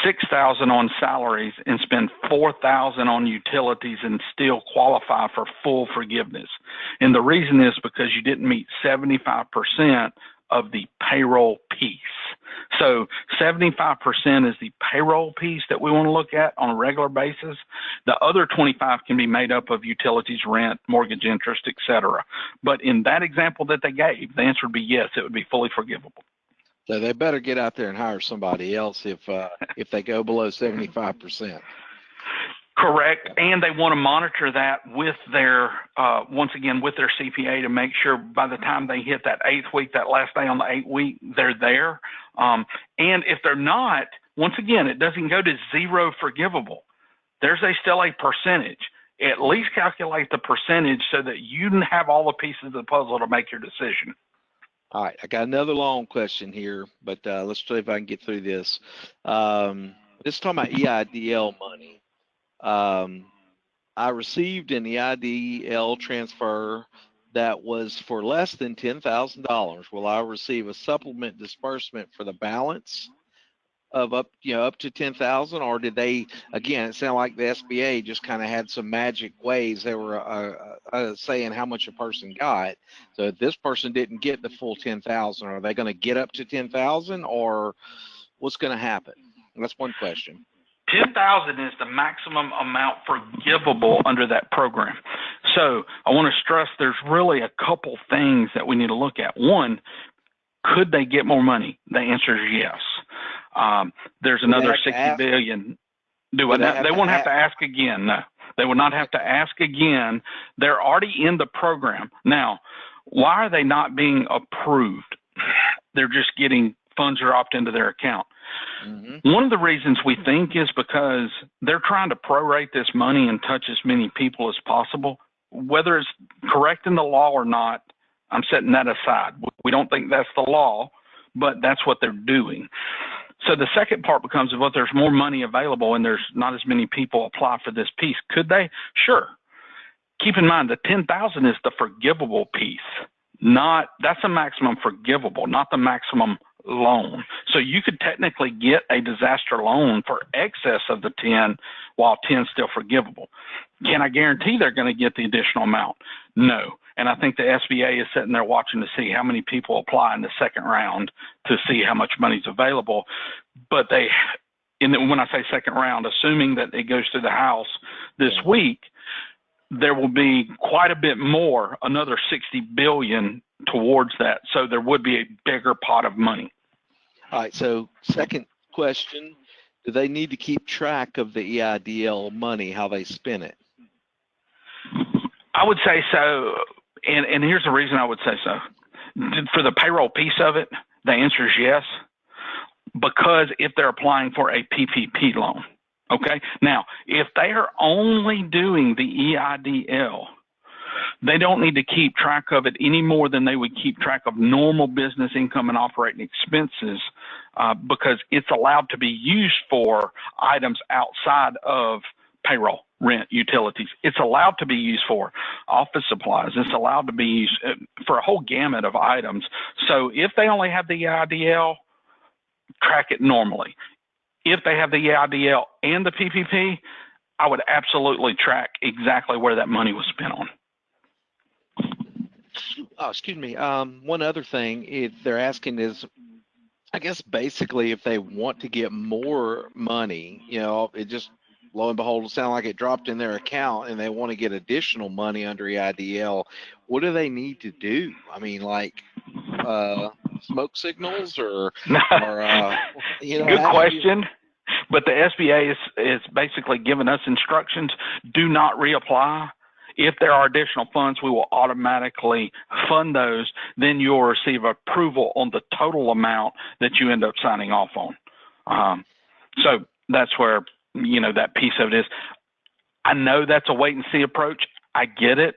$6,000 on salaries, and spend $4,000 on utilities and still qualify for full forgiveness. And the reason is because you didn't meet 75% of the payroll piece. So 75% is the payroll piece that we want to look at on a regular basis. The other 25 can be made up of utilities, rent, mortgage interest, etc. But in that example that they gave, the answer would be yes, it would be fully forgivable. So they better get out there and hire somebody else if they go below 75%. Correct, and they want to monitor that with their, once again, with their CPA to make sure by the time they hit that 8th week, that last day on the 8th week, they're there. And if they're not, once again, it doesn't go to 0 forgivable. There's still a percentage. At least calculate the percentage so that you can have all the pieces of the puzzle to make your decision. All right, I got another long question here, but let's see if I can get through this. This is talking about EIDL money. I received an EIDL transfer that was for less than $10,000. Will I receive a supplement disbursement for the balance of up to 10,000, or did they, again, it sounded like the SBA just kind of had some magic ways they were saying how much a person got. So if this person didn't get the full 10,000, are they going to get up to 10,000, or what's going to happen? That's one question. 10,000 is the maximum amount forgivable under that program. So I want to stress there's really a couple things that we need to look at. One, could they get more money? The answer is yes. There's another 60 billion. They won't have to ask again. No, they will not have to ask again. They're already in the program. Now, why are they not being approved? They're just getting funds dropped into their account. Mm-hmm. One of the reasons we think is because they're trying to prorate this money and touch as many people as possible. Whether it's correct in the law or not, I'm setting that aside. We don't think that's the law, but that's what they're doing. So the second part becomes, well, there's more money available and there's not as many people apply for this piece. Could they? Sure. Keep in mind the 10,000 is the forgivable piece. That's a maximum forgivable, not the maximum loan. So you could technically get a disaster loan for excess of the 10 while 10 is still forgivable. Can I guarantee they're going to get the additional amount? No. And I think the SBA is sitting there watching to see how many people apply in the second round to see how much money is available. But and then when I say second round, assuming that it goes to the House this week, there will be quite a bit more, another $60 billion towards that. So there would be a bigger pot of money. All right. So second question, do they need to keep track of the EIDL money, how they spend it? I would say so. And here's the reason I would say so. For the payroll piece of it, the answer is yes, because if they're applying for a PPP loan, okay? Now, if they are only doing the EIDL, they don't need to keep track of it any more than they would keep track of normal business income and operating expenses, because it's allowed to be used for items outside of payroll, rent, utilities. It's allowed to be used for office supplies. It's allowed to be used for a whole gamut of items. So if they only have the EIDL, track it normally. If they have the EIDL and the PPP, I would absolutely track exactly where that money was spent on. Oh, excuse me. One other thing they're asking is, I guess basically if they want to get more money, you know, it just lo and behold, it sounds like it dropped in their account and they want to get additional money under EIDL. What do they need to do? I mean, like smoke signals or you know? Good question. But the SBA is basically giving us instructions. Do not reapply. If there are additional funds, we will automatically fund those. Then you'll receive approval on the total amount that you end up signing off on. So that's where, you know, that piece of it is. I know that's a wait and see approach. I get it.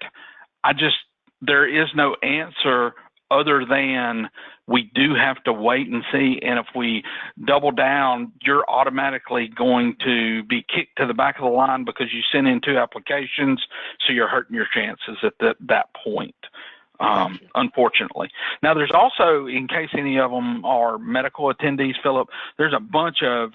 There is no answer other than we do have to wait and see. And if we double down, you're automatically going to be kicked to the back of the line because you sent in 2 applications. So you're hurting your chances at that point. Unfortunately. Now, there's also, in case any of them are medical attendees, Philip, there's a bunch of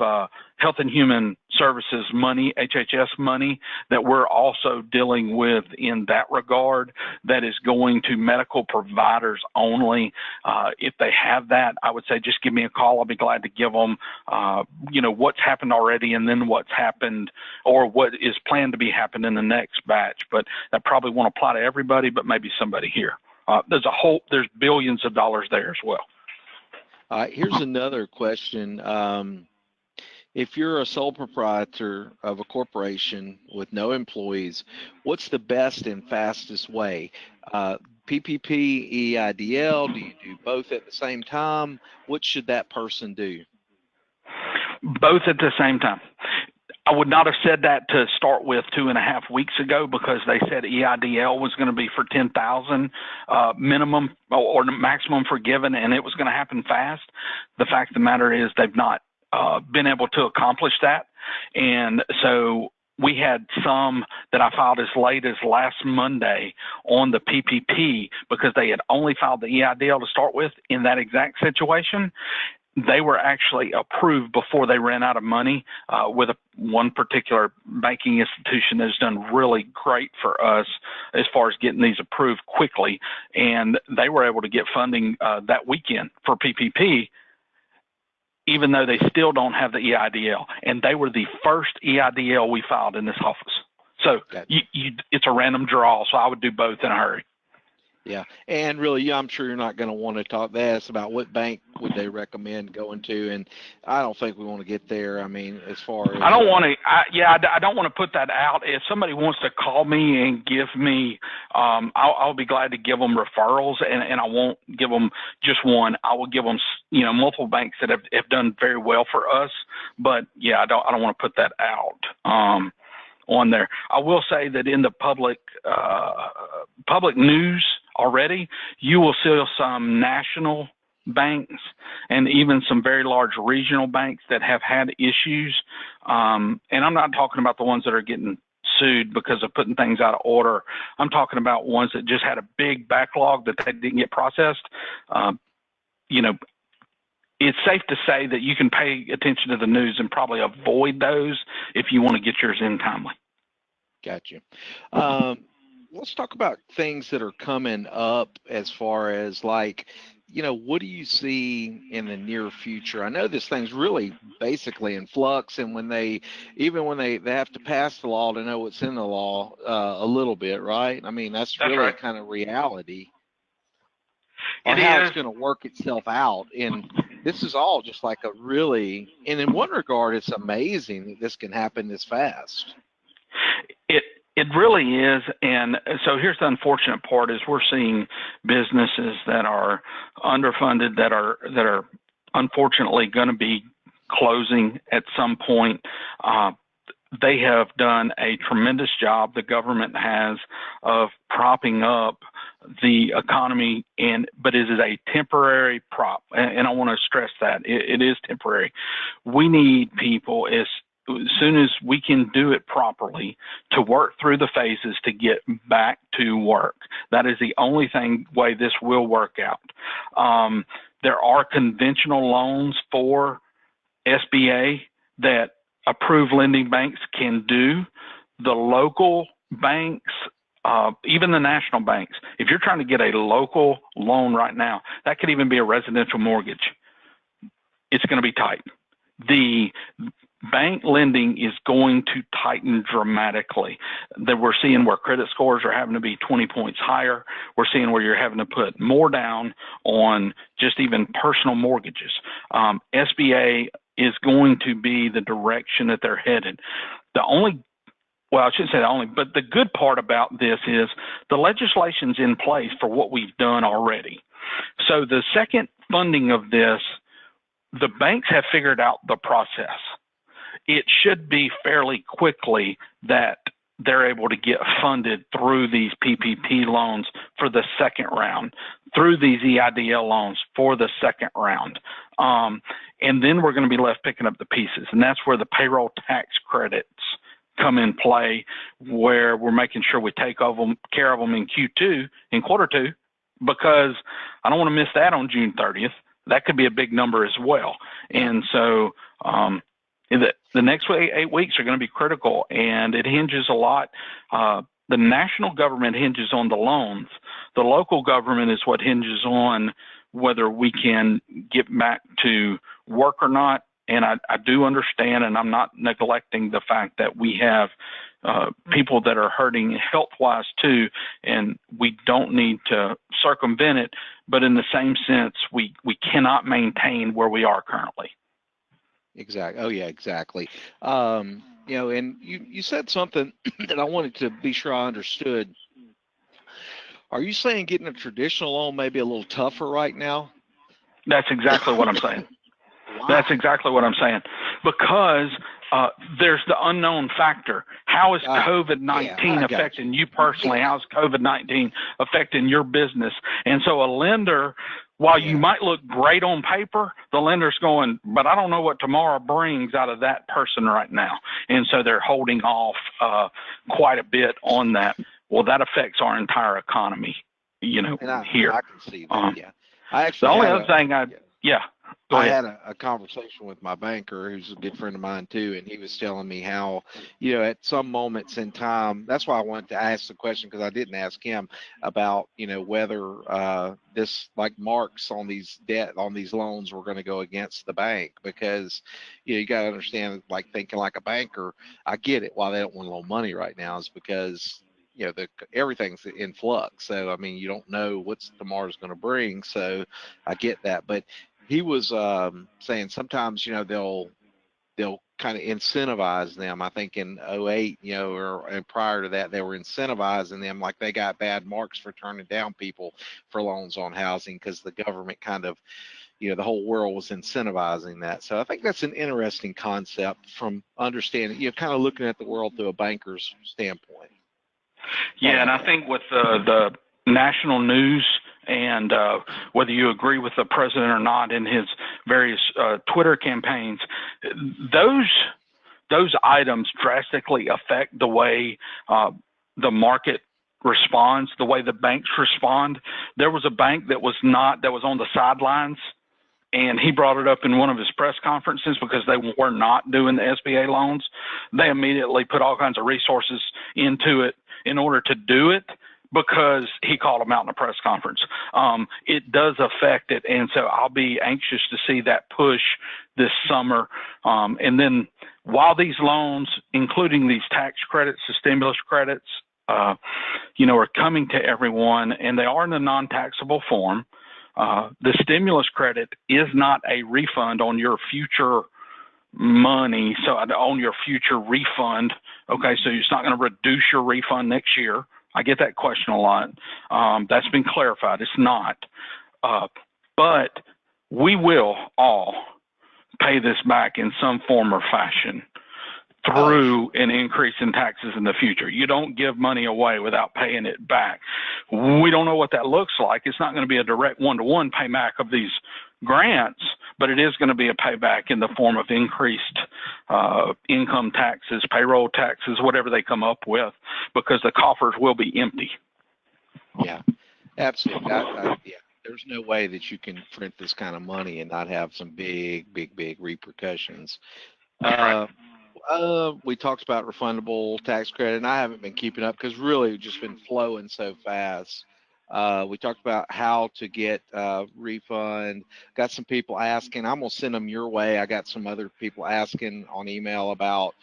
Health and Human Services money, HHS money, that we're also dealing with in that regard that is going to medical providers only. If they have that, I would say just give me a call. I'll be glad to give them, you know, what's happened already and then what's happened or what is planned to be happening in the next batch. But that probably won't apply to everybody, but maybe somebody here. There's billions of dollars there as well. Here's another question. If you're a sole proprietor of a corporation with no employees, what's the best and fastest way? PPP, EIDL, do you do both at the same time? What should that person do? Both at the same time. I would not have said that to start with 2.5 weeks ago because they said EIDL was going to be for 10,000 minimum or maximum forgiven, and it was going to happen fast. The fact of the matter is they've not been able to accomplish that, and so we had some that I filed as late as last Monday on the PPP because they had only filed the EIDL to start with in that exact situation. They were actually approved before they ran out of money with one particular banking institution that has done really great for us as far as getting these approved quickly. And they were able to get funding that weekend for PPP, even though they still don't have the EIDL. And they were the first EIDL we filed in this office. So it's a random draw, so I would do both in a hurry. Yeah, and really, I'm sure you're not going to want to talk to us about what bank would they recommend going to, and I don't think we want to get there. I mean, as far as I don't want to, I don't want to put that out. If somebody wants to call me and give me, I'll be glad to give them referrals, and I won't give them just one. I will give them, you know, multiple banks that have done very well for us. But yeah, I don't want to put that out on there. I will say that in the public news already, you will see some national banks and even some very large regional banks that have had issues. And I'm not talking about the ones that are getting sued because of putting things out of order. I'm talking about ones that just had a big backlog that they didn't get processed. You know, it's safe to say that you can pay attention to the news and probably avoid those if you want to get yours in timely. Gotcha. Let's talk about things that are coming up as far as, like, what do you see in the near future? I know this thing's really basically in flux, and when they have to pass the law to know what's in the law a little bit, right? I mean, that's really right. kind of reality, or It how is. it's going to work itself out. And this is all just like and in one regard, it's amazing that this can happen this fast. It really is, and so here's the unfortunate part: is we're seeing businesses that are underfunded, that are unfortunately going to be closing at some point. They have done a tremendous job, the government has, of propping up the economy, but it is a temporary prop, and I want to stress that it is temporary. We need people as soon as we can do it properly to work through the phases to get back to work. That is the only way this will work out. There are conventional loans for SBA that approved lending banks can do. The local banks, even the national banks, if you're trying to get a local loan right now, that could even be a residential mortgage. It's going to be tight. The bank lending is going to tighten dramatically. That we're seeing where credit scores are having to be 20 points higher. We're seeing where you're having to put more down on just even personal mortgages. SBA is going to be the direction that they're headed. I shouldn't say the only, but the good part about this is the legislation's in place for what we've done already. So the second funding of this, the banks have figured out the process. It should be fairly quickly that they're able to get funded through these PPP loans for the second round, through these EIDL loans for the second round. And then we're going to be left picking up the pieces. And that's where the payroll tax credits come in play, where we're making sure we take care of them in Q2, in quarter two, because I don't want to miss that on June 30th. That could be a big number as well. And so the next 8 weeks are going to be critical, and it hinges a lot. The national government hinges on the loans. The local government is what hinges on whether we can get back to work or not. And I do understand, and I'm not neglecting the fact that we have people that are hurting health-wise too, and we don't need to circumvent it. But in the same sense, we cannot maintain where we are currently. Exactly. Oh, yeah, exactly. And you said something that I wanted to be sure I understood. Are you saying getting a traditional loan may be a little tougher right now? That's exactly what I'm saying. Wow. That's exactly what I'm saying. Because there's the unknown factor. How is COVID-19 affecting you personally? How is COVID-19 affecting your business? And so a lender, while you might look great on paper, the lender's going, but I don't know what tomorrow brings out of that person right now. And so they're holding off quite a bit on that. Well, that affects our entire economy, here. I can see that, yeah. The only other thing I had a conversation with my banker, who's a good friend of mine too, and he was telling me how, at some moments in time, that's why I wanted to ask the question, because I didn't ask him about, whether this like marks on these loans were going to go against the bank, because, you got to understand, like thinking like a banker, I get it why they don't want to loan money right now is because everything's in flux. So, I mean, you don't know what's tomorrow's going to bring. So I get that. But he was saying sometimes, they'll kind of incentivize them. I think in 2008, and prior to that, they were incentivizing them like they got bad marks for turning down people for loans on housing because the government kind of, the whole world was incentivizing that. So I think that's an interesting concept from understanding, kind of looking at the world through a banker's standpoint. Yeah, and I think with the national news and whether you agree with the president or not in his various Twitter campaigns, those items drastically affect the way the market responds, the way the banks respond. There was a bank that was on the sidelines, and he brought it up in one of his press conferences because they were not doing the SBA loans. They immediately put all kinds of resources into it in order to do it, because he called them out in a press conference. It does affect it, and so I'll be anxious to see that push this summer. And then while these loans, including these tax credits, the stimulus credits, are coming to everyone, and they are in a non-taxable form, the stimulus credit is not a refund on your future money, so on your future refund. Okay, so it's not going to reduce your refund next year. I get that question a lot. That's been clarified. It's not. But we will all pay this back in some form or fashion through an increase in taxes in the future. You don't give money away without paying it back. We don't know what that looks like. It's not going to be a direct one-to-one payback of these grants, but it is going to be a payback in the form of increased income taxes, payroll taxes, whatever they come up with, because the coffers will be empty. Yeah, absolutely. Yeah. There's no way that you can print this kind of money and not have some big repercussions. We talked about refundable tax credit, and I haven't been keeping up because really it's just been flowing so fast. We talked about how to get refund. Got some people asking. I'm gonna send them your way. I got some other people asking on email about,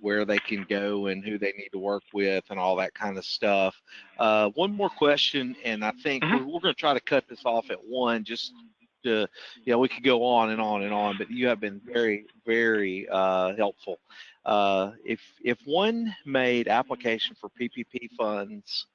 where they can go and who they need to work with and all that kind of stuff. One more question, and I think we're gonna try to cut this off at one. Just to, we could go on and on and on, but you have been very helpful. If one made application for PPP funds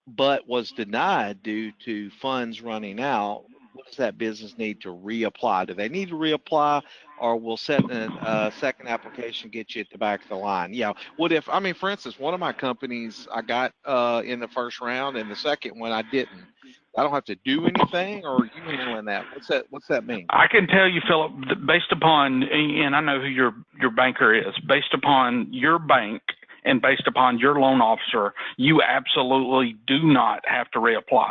but was denied due to funds running out, what does that business need to reapply? Do they need to reapply, or will setting a second application get you at the back of the line? What if, for instance, one of my companies I got in the first round, and the second one I didn't. I don't have to do anything, or are you handling that? What's that mean? I can tell you, Philip, based upon, and I know who your banker is, based upon your bank and based upon your loan officer, you absolutely do not have to reapply.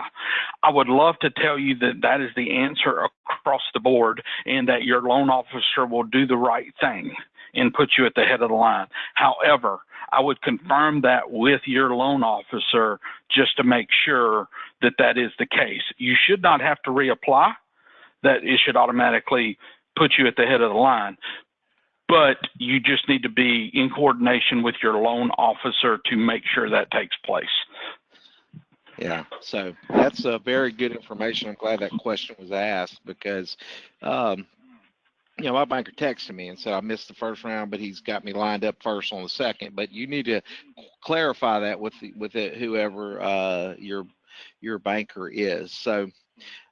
I would love to tell you that is the answer across the board, and that your loan officer will do the right thing and put you at the head of the line. However, I would confirm that with your loan officer just to make sure that is the case. You should not have to reapply. That it should automatically put you at the head of the line. But you just need to be in coordination with your loan officer to make sure that takes place. Yeah, so that's very good information. I'm glad that question was asked because, my banker texted me and said I missed the first round, but he's got me lined up first on the second. But you need to clarify that with whoever your banker is. So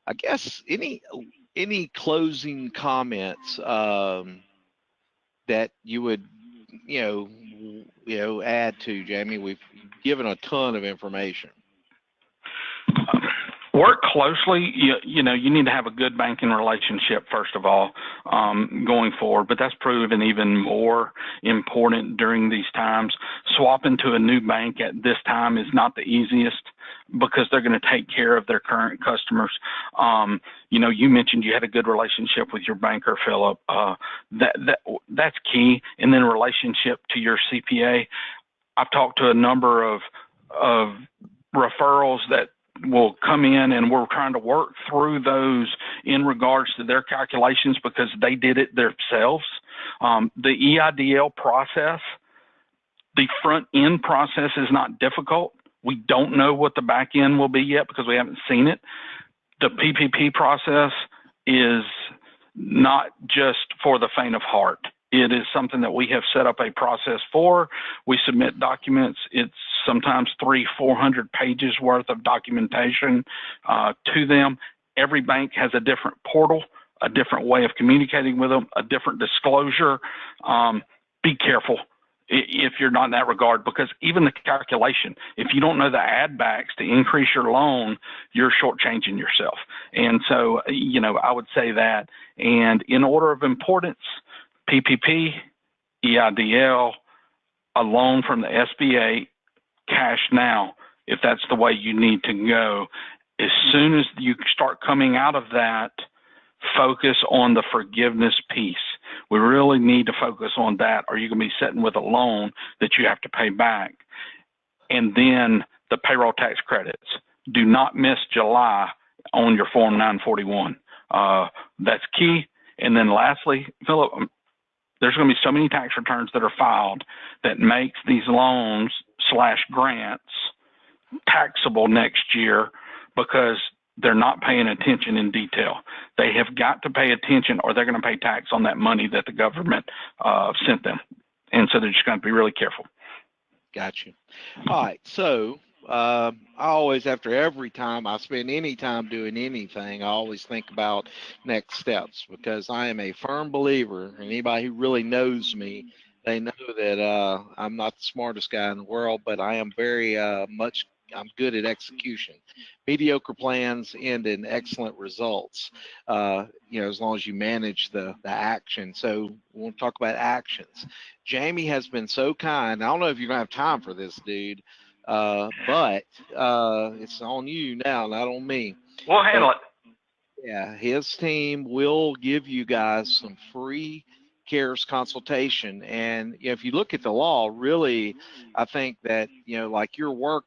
I guess any closing comments that you would add to, Jamie? We've given a ton of information. Work closely. You need to have a good banking relationship, first of all, going forward, but that's proven even more important during these times. Swapping to a new bank at this time is not the easiest because they're going to take care of their current customers. You mentioned you had a good relationship with your banker, Philip. That's key. And then relationship to your CPA. I've talked to a number of referrals that will come in, and we're trying to work through those in regards to their calculations because they did it themselves. The EIDL process, the front end process is not difficult. We don't know what the back end will be yet because we haven't seen it. The PPP process is not just for the faint of heart. It is something that we have set up a process for. We submit documents. It's sometimes 300-400 pages worth of documentation to them. Every bank has a different portal, a different way of communicating with them, a different disclosure. Be careful if you're not in that regard, because even the calculation, if you don't know the add backs to increase your loan, you're shortchanging yourself. And so, I would say that. And in order of importance, PPP, EIDL, a loan from the SBA, cash now, if that's the way you need to go. As soon as you start coming out of that, focus on the forgiveness piece. We really need to focus on that, or you're going to be sitting with a loan that you have to pay back. and then the payroll tax credits. Do not miss July on your Form 941. That's key. And then lastly, Philip, there's going to be so many tax returns that are filed that makes these loans / grants taxable next year because they're not paying attention in detail. They have got to pay attention or they're going to pay tax on that money that the government sent them. And so they're just going to be really careful. Got you. All right. So I always, after every time I spend any time doing anything, I always think about next steps, because I am a firm believer. Anybody who really knows me, they know that I'm not the smartest guy in the world, but I am very I'm good at execution. Mediocre plans end in excellent results, as long as you manage the action. So we want to talk about actions. Jamie has been so kind. I don't know if you're going to have time for this, dude, but it's on you now, not on me. We'll handle it. Yeah, his team will give you guys some free CARES consultation. And if you look at the law, really, I think that, like your work,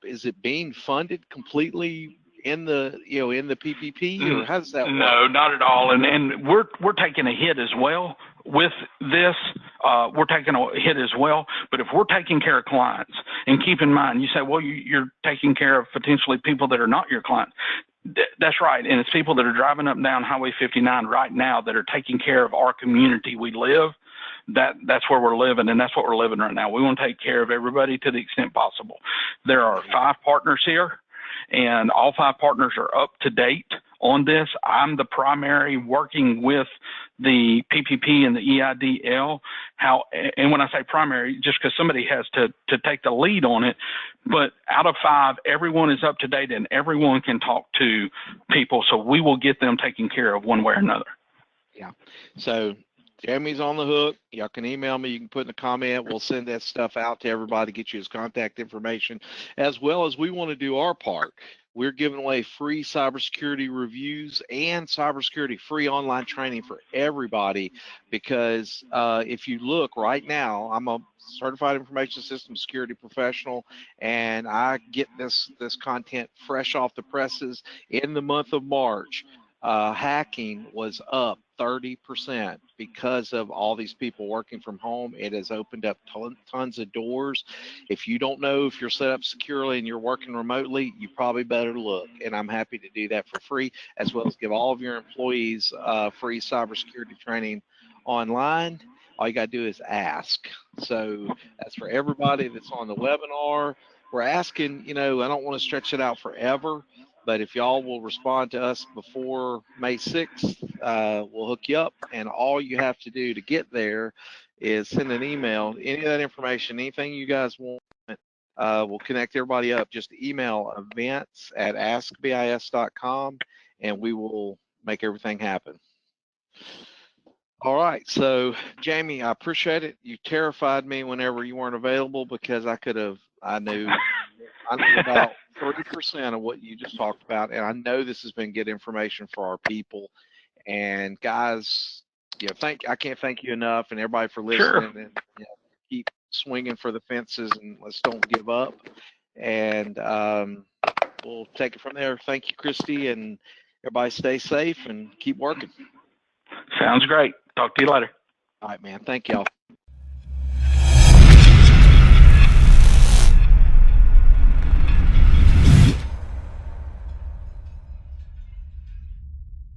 is it being funded completely in the PPP, or how does that work? No, not at all. And we're taking a hit as well with this. We're taking a hit as well. But if we're taking care of clients, and keep in mind, you say, well, you're taking care of potentially people that are not your clients. That's right. And it's people that are driving up and down Highway 59 right now that are taking care of our community we live. That's where we're living, and that's what we're living right now. We want to take care of everybody to the extent possible. There are 5 partners here, and all 5 partners are up to date on this. I'm the primary working with the PPP and the EIDL. And when I say primary, just because somebody has to take the lead on it, but out of 5, everyone is up to date and everyone can talk to people. So we will get them taken care of one way or another. Yeah. So Jamie's on the hook. Y'all can email me. You can put in a comment. We'll send that stuff out to everybody, get you his contact information, as well as we want to do our part. We're giving away free cybersecurity reviews and cybersecurity free online training for everybody, because if you look right now, I'm a certified information system security professional, and I get this content fresh off the presses. In the month of March, hacking was up 30% because of all these people working from home. It has opened up tons of doors. If you don't know if you're set up securely and you're working remotely, you probably better look. And I'm happy to do that for free, as well as give all of your employees free cybersecurity training online. All you got to do is ask. So that's for everybody that's on the webinar. We're asking, I don't want to stretch it out forever, but if y'all will respond to us before May 6th, we'll hook you up. And all you have to do to get there is send an email. Any of that information, anything you guys want, we'll connect everybody up. Just email events@askbis.com, and we will make everything happen. All right. So, Jamie, I appreciate it. You terrified me whenever you weren't available, because I knew about 30% of what you just talked about, and I know this has been good information for our people. And guys, I can't thank you enough, and everybody for listening. Sure. And keep swinging for the fences, and let's don't give up. And we'll take it from there. Thank you, Christy, and everybody stay safe and keep working. Sounds great. Talk to you later. All right, man. Thank y'all.